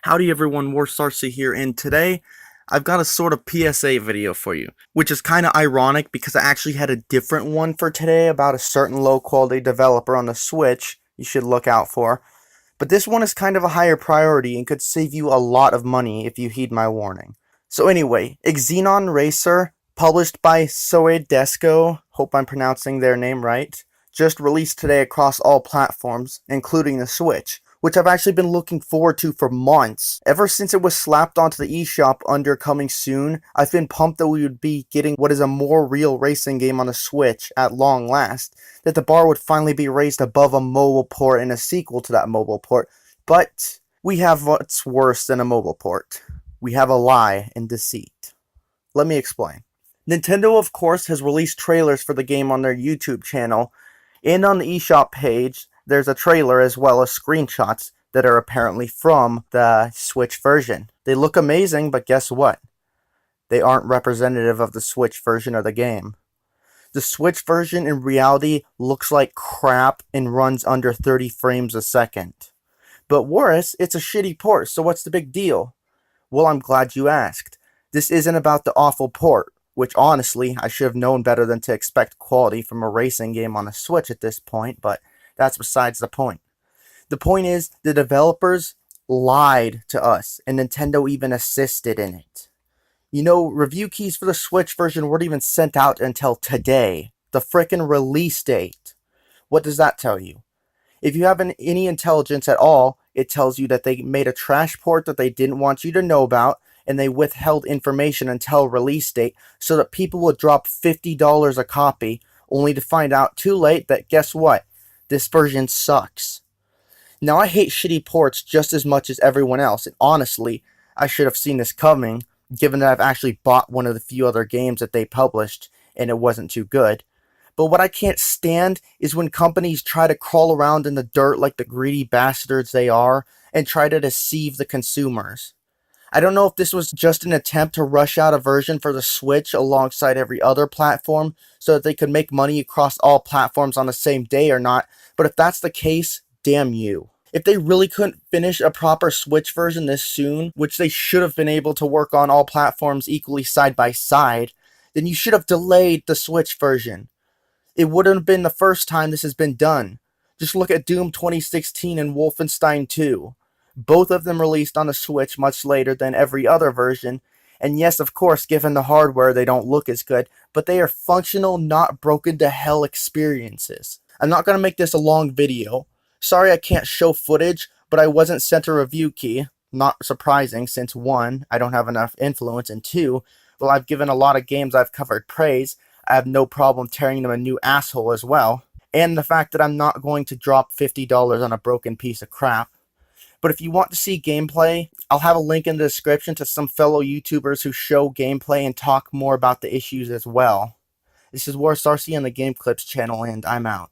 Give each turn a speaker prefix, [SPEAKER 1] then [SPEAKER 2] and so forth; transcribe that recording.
[SPEAKER 1] Howdy everyone, Warsarcy here, and today I've got a sort of PSA video for you, which is kind of ironic because I actually had a different one for today about a certain low quality developer on the Switch you should look out for. But this one is kind of a higher priority and could save you a lot of money if you heed my warning. So anyway, Xenon Racer, published by Soedesco, hope I'm pronouncing their name right, just released today across all platforms, including the Switch, which I've actually been looking forward to for months. Ever since it was slapped onto the eShop under coming soon, I've been pumped that we would be getting what is a more real racing game on the Switch at long last, that the bar would finally be raised above a mobile port and a sequel to that mobile port. But we have what's worse than a mobile port. We have a lie and deceit. Let me explain. Nintendo, of course, has released trailers for the game on their YouTube channel, and on the eShop page, there's a trailer as well as screenshots that are apparently from the Switch version. They look amazing, but guess what? They aren't representative of the Switch version of the game. The Switch version in reality looks like crap and runs under 30 frames a second. But worse, it's a shitty port, so what's the big deal? Well, I'm glad you asked. This isn't about the awful port, which honestly, I should have known better than to expect quality from a racing game on a Switch at this point, but that's besides the point. The point is, the developers lied to us, and Nintendo even assisted in it. You know, review keys for the Switch version weren't even sent out until today, the frickin' release date. What does that tell you? If you have any intelligence at all, it tells you that they made a trash port that they didn't want you to know about, and they withheld information until release date so that people would drop $50 a copy, only to find out too late that guess what? This version sucks. Now, I hate shitty ports just as much as everyone else, and honestly, I should have seen this coming, given that I've actually bought one of the few other games that they published, and it wasn't too good. But what I can't stand is when companies try to crawl around in the dirt like the greedy bastards they are, and try to deceive the consumers. I don't know if this was just an attempt to rush out a version for the Switch alongside every other platform so that they could make money across all platforms on the same day or not, but if that's the case, damn you. If they really couldn't finish a proper Switch version this soon, which they should have been able to work on all platforms equally side by side, then you should have delayed the Switch version. It wouldn't have been the first time this has been done. Just look at Doom 2016 and Wolfenstein 2. Both of them released on the Switch much later than every other version, and yes, of course, given the hardware, they don't look as good, but they are functional, not broken to hell experiences. I'm not going to make this a long video. Sorry I can't show footage, but I wasn't sent a review key. Not surprising, since 1, I don't have enough influence, and 2, well, I've given a lot of games I've covered praise. I have no problem tearing them a new asshole as well. And the fact that I'm not going to drop $50 on a broken piece of crap. But if you want to see gameplay, I'll have a link in the description to some fellow YouTubers who show gameplay and talk more about the issues as well. This is Warsarcy on the Game Clips channel, and I'm out.